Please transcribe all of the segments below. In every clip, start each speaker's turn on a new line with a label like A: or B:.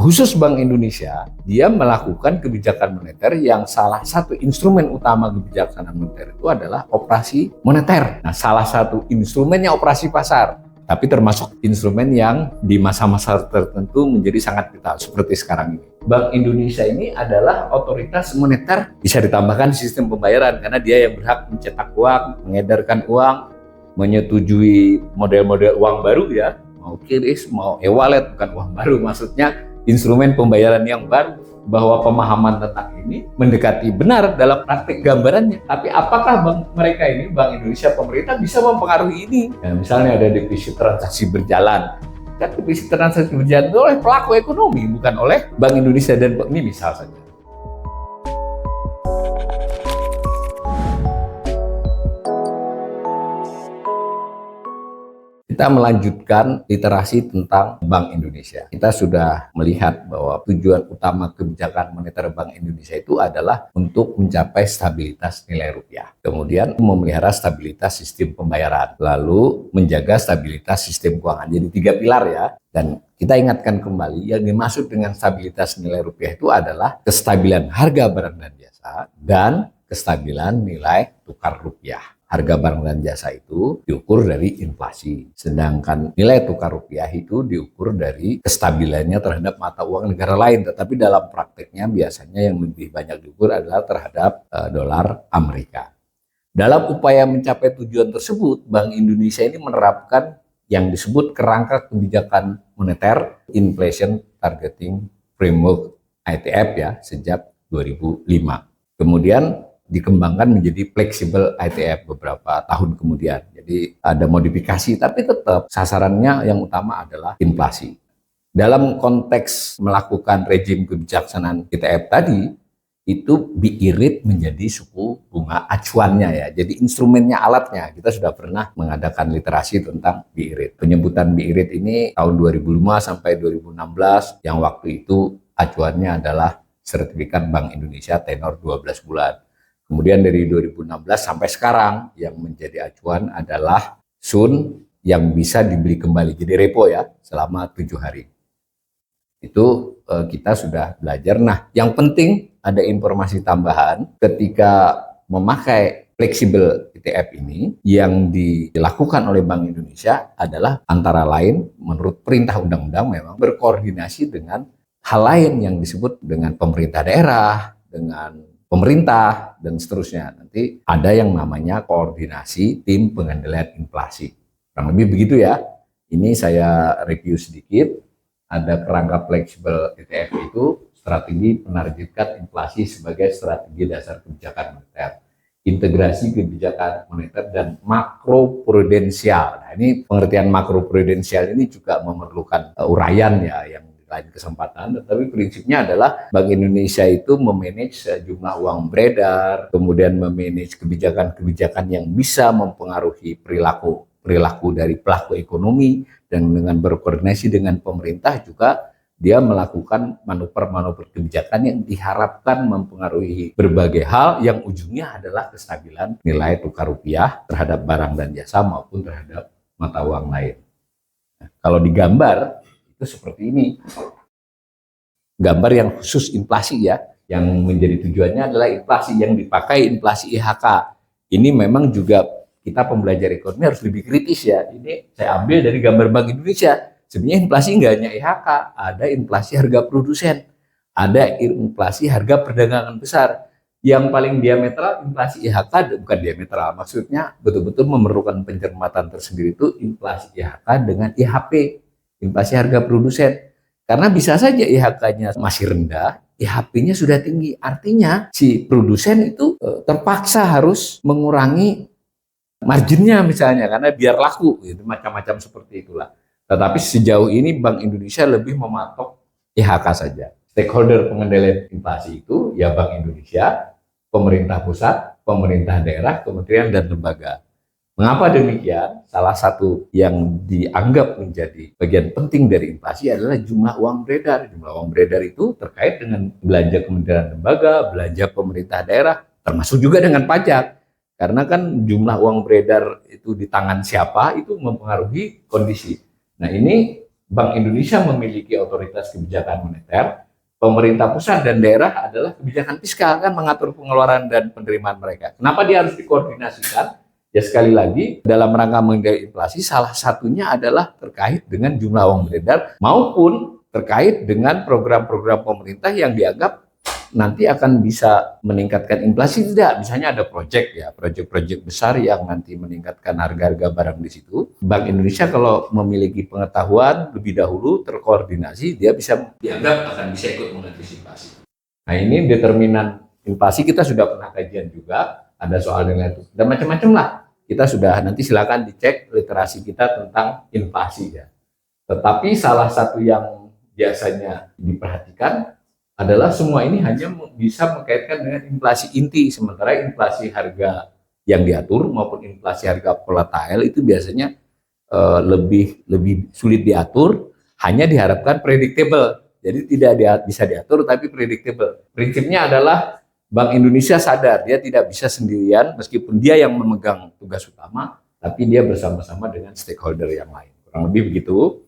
A: khusus Bank Indonesia, dia melakukan kebijakan moneter yang salah satu instrumen utama kebijakan moneter itu adalah operasi moneter. Nah, salah satu instrumennya operasi pasar, tapi termasuk instrumen yang di masa-masa tertentu menjadi sangat vital seperti sekarang ini. Bank Indonesia ini adalah otoritas moneter, bisa ditambahkan sistem pembayaran karena dia yang berhak mencetak uang, mengedarkan uang, menyetujui model-model uang baru ya, mau QRIS, mau e-wallet, bukan uang baru, maksudnya instrumen pembayaran yang baru. Bahwa pemahaman tentang ini mendekati benar dalam praktik gambarannya. Tapi apakah mereka ini, Bank Indonesia, pemerintah bisa mempengaruhi ini? Ya, misalnya ada defisit transaksi berjalan. Kan defisit transaksi berjalan itu oleh pelaku ekonomi, bukan oleh Bank Indonesia. Dan ini misal saja. Kita melanjutkan literasi tentang Bank Indonesia. Kita sudah melihat bahwa tujuan utama kebijakan moneter Bank Indonesia itu adalah untuk mencapai stabilitas nilai rupiah. Kemudian memelihara stabilitas sistem pembayaran. Lalu menjaga stabilitas sistem keuangan. Jadi 3 pilar ya. Dan kita ingatkan kembali yang dimaksud dengan stabilitas nilai rupiah itu adalah kestabilan harga barang dan jasa dan kestabilan nilai tukar rupiah. Harga barang dan jasa itu diukur dari inflasi. Sedangkan nilai tukar rupiah itu diukur dari kestabilannya terhadap mata uang negara lain. Tetapi dalam prakteknya biasanya yang lebih banyak diukur adalah terhadap dolar Amerika. Dalam upaya mencapai tujuan tersebut, Bank Indonesia ini menerapkan yang disebut kerangka kebijakan moneter Inflation Targeting Framework ITF ya sejak 2005. Kemudian dikembangkan menjadi fleksibel ITF beberapa tahun kemudian. Jadi ada modifikasi, tapi tetap sasarannya yang utama adalah inflasi. Dalam konteks melakukan rejim kebijaksanaan ITF tadi, itu BI rate menjadi suku bunga acuannya ya. Jadi instrumennya, alatnya. Kita sudah pernah mengadakan literasi tentang BI rate. Penyebutan BI rate ini tahun 2005 sampai 2016, yang waktu itu acuannya adalah sertifikat Bank Indonesia tenor 12 bulan. Kemudian dari 2016 sampai sekarang yang menjadi acuan adalah SUN yang bisa dibeli kembali, jadi repo ya, selama 7 hari. Itu kita sudah belajar. Nah, yang penting ada informasi tambahan ketika memakai fleksibel ITF ini yang dilakukan oleh Bank Indonesia adalah antara lain menurut perintah undang-undang memang berkoordinasi dengan hal lain yang disebut dengan pemerintah daerah, dengan pemerintah, dan seterusnya. Nanti ada yang namanya koordinasi tim pengendalian inflasi. Kurang lebih begitu ya. Ini saya review sedikit. Ada kerangka fleksibel ETF itu strategi penerbitan inflasi sebagai strategi dasar kebijakan moneter. Integrasi kebijakan moneter dan makroprudensial. Nah, ini pengertian makroprudensial ini juga memerlukan uraian ya, yang lain kesempatan, tetapi prinsipnya adalah Bank Indonesia itu memanage jumlah uang beredar, kemudian memanage kebijakan-kebijakan yang bisa mempengaruhi perilaku dari pelaku ekonomi, dan dengan berkoordinasi dengan pemerintah juga dia melakukan manuver-manuver kebijakan yang diharapkan mempengaruhi berbagai hal yang ujungnya adalah kestabilan nilai tukar rupiah terhadap barang dan jasa maupun terhadap mata uang lain. Nah, kalau digambar itu seperti ini. Gambar yang khusus inflasi ya, yang menjadi tujuannya adalah inflasi yang dipakai inflasi IHK. Ini memang juga kita pembelajar ekonomi harus lebih kritis ya. Ini saya ambil dari gambar Bank Indonesia. Sebenarnya inflasi nggak hanya IHK, ada inflasi harga produsen, ada inflasi harga perdagangan besar. Yang paling diametral inflasi IHK, bukan diametral, maksudnya betul-betul memerlukan pencermatan tersendiri itu inflasi IHK dengan IHP. Inflasi harga produsen. Karena bisa saja IHK-nya masih rendah, IHP-nya sudah tinggi. Artinya si produsen itu terpaksa harus mengurangi marginnya misalnya, karena biar laku, gitu, macam-macam seperti itulah. Tetapi sejauh ini Bank Indonesia lebih mematok IHK saja. Stakeholder pengendalian inflasi itu ya Bank Indonesia, pemerintah pusat, pemerintah daerah, kementerian dan lembaga. Mengapa demikian? Salah satu yang dianggap menjadi bagian penting dari inflasi adalah jumlah uang beredar. Jumlah uang beredar itu terkait dengan belanja kementerian lembaga, belanja pemerintah daerah, termasuk juga dengan pajak. Karena kan jumlah uang beredar itu di tangan siapa itu mempengaruhi kondisi. Nah, ini Bank Indonesia memiliki otoritas kebijakan moneter, pemerintah pusat dan daerah adalah kebijakan fiskal, kan mengatur pengeluaran dan penerimaan mereka. Kenapa dia harus dikoordinasikan? Ya sekali lagi, dalam rangka mengendalikan inflasi, salah satunya adalah terkait dengan jumlah uang beredar maupun terkait dengan program-program pemerintah yang dianggap nanti akan bisa meningkatkan inflasi. Tidak, misalnya ada proyek besar yang nanti meningkatkan harga-harga barang di situ. Bank Indonesia kalau memiliki pengetahuan lebih dahulu terkoordinasi, dia bisa dianggap akan bisa ikut mengantisipasi. Nah, ini determinan inflasi kita sudah pernah kajian juga, ada soal nilai tukar dan macam-macam lah. Kita sudah, nanti silakan dicek literasi kita tentang inflasi ya. Tetapi salah satu yang biasanya diperhatikan adalah semua ini hanya bisa mengkaitkan dengan inflasi inti, sementara inflasi harga yang diatur maupun inflasi harga volatile itu biasanya lebih sulit diatur, hanya diharapkan predictable. Jadi tidak bisa diatur tapi predictable. Prinsipnya adalah Bank Indonesia sadar dia tidak bisa sendirian meskipun dia yang memegang tugas utama, tapi dia bersama-sama dengan stakeholder yang lain. Kurang lebih begitu.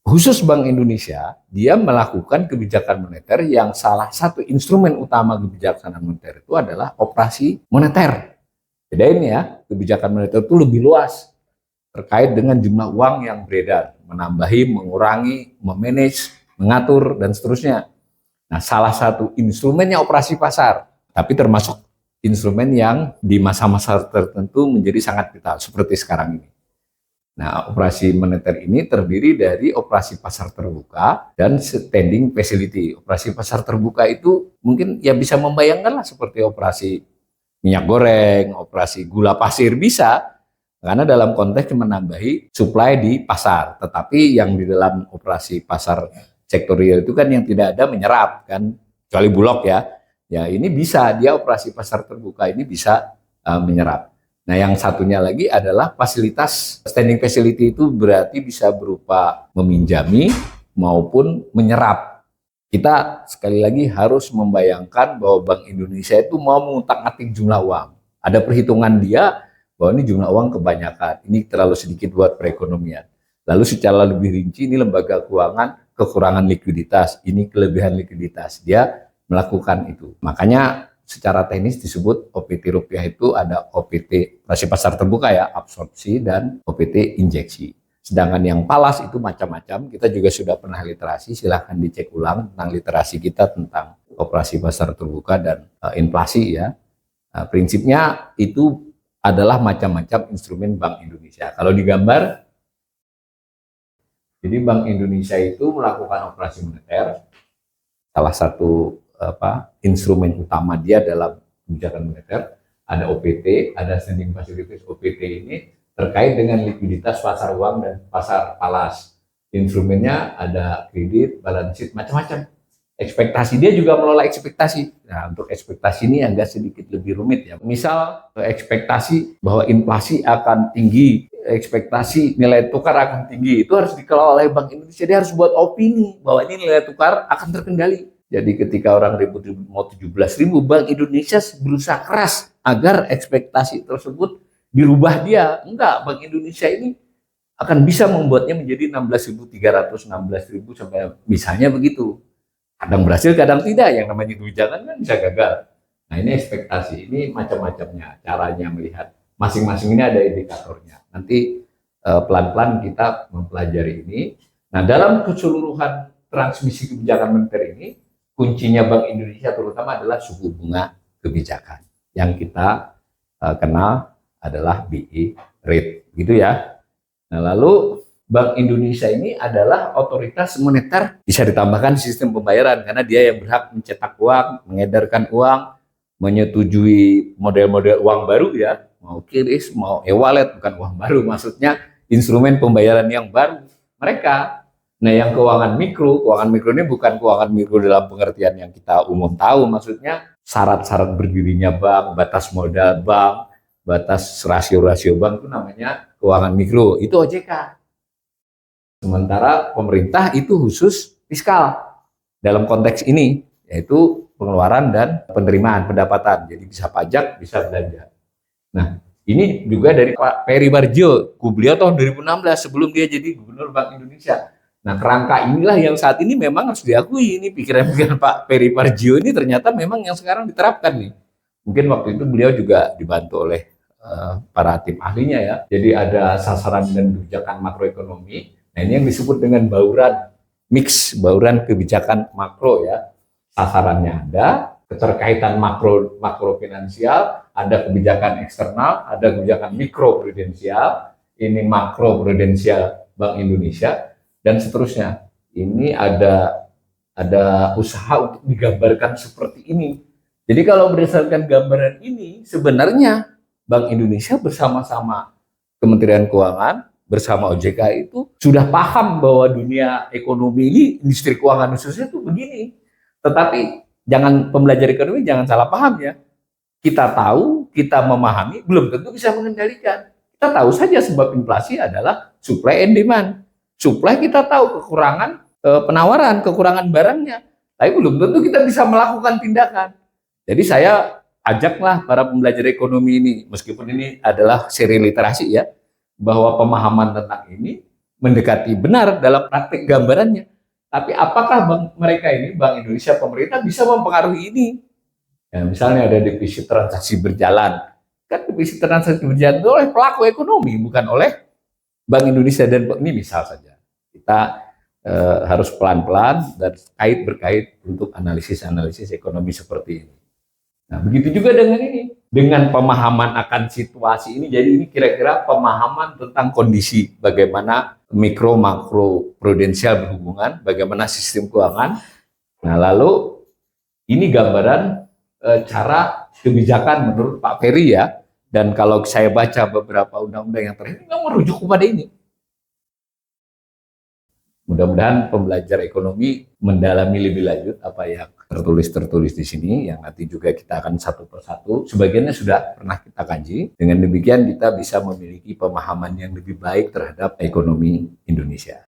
A: Khusus Bank Indonesia, dia melakukan kebijakan moneter yang salah satu instrumen utama kebijakan moneter itu adalah operasi moneter. Bedain ya, kebijakan moneter itu lebih luas, terkait dengan jumlah uang yang beredar, menambahi, mengurangi, memanage, mengatur, dan seterusnya. Nah, salah satu instrumennya operasi pasar, tapi termasuk instrumen yang di masa-masa tertentu menjadi sangat vital, seperti sekarang ini. Nah, operasi moneter ini terdiri dari operasi pasar terbuka dan standing facility. Operasi pasar terbuka itu mungkin ya bisa membayangkan lah seperti operasi minyak goreng, operasi gula pasir bisa, karena dalam konteks menambahi supply di pasar. Tetapi yang di dalam operasi pasar sektorial itu kan yang tidak ada menyerap kan, kecuali Bulog ya. Ya ini bisa, dia operasi pasar terbuka ini bisa menyerap. Nah, yang satunya lagi adalah fasilitas standing facility, itu berarti bisa berupa meminjami maupun menyerap. Kita sekali lagi harus membayangkan bahwa Bank Indonesia itu mau mengutak-atik jumlah uang. Ada perhitungan dia bahwa ini jumlah uang kebanyakan, ini terlalu sedikit buat perekonomian. Lalu secara lebih rinci, ini lembaga keuangan kekurangan likuiditas, ini kelebihan likuiditas. Dia melakukan itu. Makanya secara teknis disebut OPT rupiah itu ada OPT operasi pasar terbuka ya, absorpsi, dan OPT injeksi. Sedangkan yang palas itu macam-macam, kita juga sudah pernah literasi, silahkan dicek ulang tentang literasi kita tentang operasi pasar terbuka dan inflasi ya. Prinsipnya itu adalah macam-macam instrumen Bank Indonesia. Kalau digambar, jadi Bank Indonesia itu melakukan operasi moneter, salah satu instrumen utama dia dalam kebijakan moneter, ada OPT, ada standing facilities. OPT ini terkait dengan likuiditas pasar uang dan pasar falas. Instrumennya ada kredit, balance sheet, macam-macam. Ekspektasi, dia juga mengelola ekspektasi. Nah, untuk ekspektasi ini agak sedikit lebih rumit ya. Misal ekspektasi bahwa inflasi akan tinggi, ekspektasi nilai tukar akan tinggi, itu harus dikelola oleh Bank Indonesia. Dia harus buat opini bahwa ini nilai tukar akan terkendali. Jadi ketika orang ribut-ribut mau 17.000, Bank Indonesia berusaha keras agar ekspektasi tersebut dirubah dia. Enggak, Bank Indonesia ini akan bisa membuatnya menjadi 16.300, 16.000 sampai misalnya begitu. Kadang berhasil, kadang tidak. Yang namanya kebijakan kan bisa gagal. Nah, ini ekspektasi, ini macam-macamnya caranya melihat. Masing-masing ini ada indikatornya. Nanti pelan-pelan kita mempelajari ini. Nah, dalam keseluruhan transmisi kebijakan moneter ini, kuncinya Bank Indonesia terutama adalah suku bunga kebijakan. Yang kita kenal adalah BI rate, gitu ya. Nah, lalu Bank Indonesia ini adalah otoritas moneter, bisa ditambahkan sistem pembayaran karena dia yang berhak mencetak uang, mengedarkan uang, menyetujui model-model uang baru ya, mau QRIS, mau e-wallet, bukan uang baru, maksudnya instrumen pembayaran yang baru mereka. Nah, yang keuangan mikro ini bukan keuangan mikro dalam pengertian yang kita umum tahu, maksudnya syarat-syarat berdirinya bank, batas modal bank, batas rasio-rasio bank, itu namanya keuangan mikro, itu OJK. Sementara pemerintah itu khusus fiskal dalam konteks ini, yaitu pengeluaran dan penerimaan pendapatan, jadi bisa pajak, bisa belanja. Nah, Ini juga dari Pak Peri Warjio, beliau tahun 2016 sebelum dia jadi Gubernur Bank Indonesia. Nah, kerangka inilah yang saat ini memang harus diakui, ini pikiran-pikiran Pak Peri Warjio ini ternyata memang yang sekarang diterapkan nih. Mungkin waktu itu beliau juga dibantu oleh para tim ahlinya ya. Jadi ada sasaran dan kebijakan makroekonomi. Nah, ini yang disebut dengan bauran mix, bauran kebijakan makro ya. Sasarannya ada, keterkaitan makro finansial, ada kebijakan eksternal, ada kebijakan mikro prudensial, ini makro prudensial Bank Indonesia dan seterusnya. Ini ada usaha untuk digambarkan seperti ini. Jadi kalau berdasarkan gambaran ini sebenarnya Bank Indonesia bersama-sama Kementerian Keuangan bersama OJK itu sudah paham bahwa dunia ekonomi ini, industri keuangan khususnya itu begini. Tetapi jangan, pembelajar ekonomi jangan salah paham ya. Kita tahu, kita memahami, belum tentu bisa mengendalikan. Kita tahu saja sebab inflasi adalah supply and demand. Supply kita tahu kekurangan penawaran, kekurangan barangnya. Tapi belum tentu kita bisa melakukan tindakan. Jadi saya ajaklah para pembelajar ekonomi ini, meskipun ini adalah seri literasi ya, bahwa pemahaman tentang ini mendekati benar dalam praktik gambarannya. Tapi apakah mereka ini, Bank Indonesia, pemerintah bisa mempengaruhi ini? Ya, misalnya ada defisit transaksi berjalan. Kan defisit transaksi berjalan itu oleh pelaku ekonomi, bukan oleh Bank Indonesia. Dan ini misal saja. Kita harus pelan-pelan dan berkait untuk analisis-analisis ekonomi seperti ini. Nah, begitu juga dengan ini. Dengan pemahaman akan situasi ini, jadi ini kira-kira pemahaman tentang kondisi bagaimana mikro makro prudensial berhubungan, bagaimana sistem keuangan. Nah, lalu ini gambaran cara kebijakan menurut Pak Peri ya. Dan kalau saya baca beberapa undang-undang yang terakhir, memang merujuk kepada ini. Mudah-mudahan pembelajar ekonomi mendalami lebih lanjut apa yang tertulis di sini, yang nanti juga kita akan satu persatu. Sebagiannya sudah pernah kita kaji. Dengan demikian kita bisa memiliki pemahaman yang lebih baik terhadap ekonomi Indonesia.